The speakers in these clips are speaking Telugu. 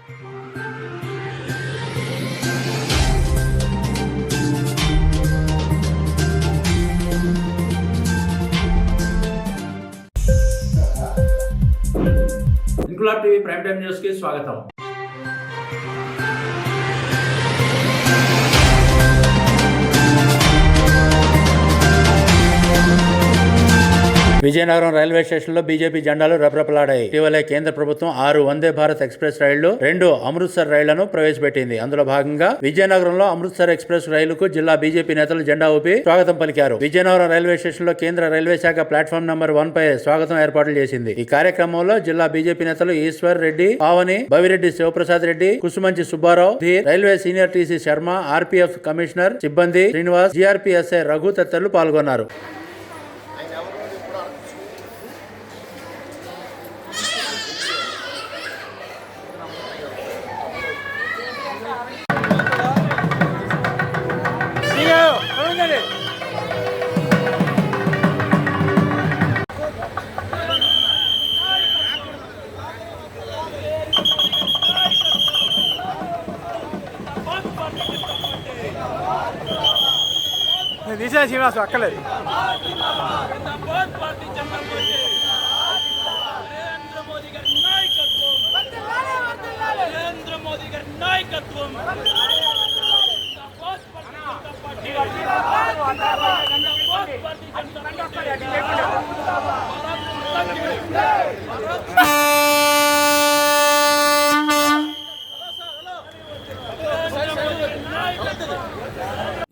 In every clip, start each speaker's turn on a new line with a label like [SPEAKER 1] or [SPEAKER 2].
[SPEAKER 1] Inquilab TV prime time news కి స్వాగతం. విజయనగరం రైల్వే స్టేషన్లో బీజేపీ జెండాలు రెపరెపలాడాయి. ఇటీవలే కేంద్ర ప్రభుత్వం 6 వందే భారత్ ఎక్స్ప్రెస్ రైళ్లు, 2 అమృత్సర్ రైళ్లను ప్రవేశపెట్టింది. అందులో భాగంగా విజయనగరంలో అమృత్సర్ ఎక్స్ప్రెస్ రైలుకు జిల్లా బీజేపీ నేతలు జెండా ఊపి స్వాగతం పలికారు. విజయనగరం రైల్వే స్టేషన్లో కేంద్ర రైల్వే శాఖ ప్లాట్ఫామ్ నంబర్ 1 పై స్వాగతం ఏర్పాట్లు చేసింది. ఈ కార్యక్రమంలో జిల్లా బీజేపీ నేతలు Eshwar Reddy, Pavani, Bhavireddy Sivaprasad Reddy, Kusumanchi Subbarao, railway senior TC Sharma, RPF commissioner సిబ్బంది శ్రీనివాస్, జీఆర్పీఎస్ఐ రఘు తదితరులు పాల్గొన్నారు.
[SPEAKER 2] తీసే శ్రీనివాసు అక్కలేదు.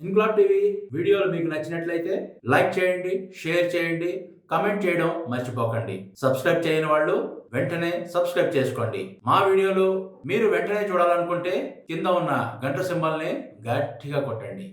[SPEAKER 1] ఇంక్లాబ్ టీవీ వీడియోలు మీకు నచ్చినట్లయితే లైక్ చేయండి, షేర్ చేయండి, కామెంట్ చేయడం మర్చిపోకండి. సబ్స్క్రైబ్ చేయని వాళ్ళు వెంటనే సబ్స్క్రైబ్ చేసుకోండి. మా వీడియోలు మీరు వెంటనే చూడాలనుకుంటే కింద ఉన్న గంట సింబల్ని గట్టిగా కొట్టండి.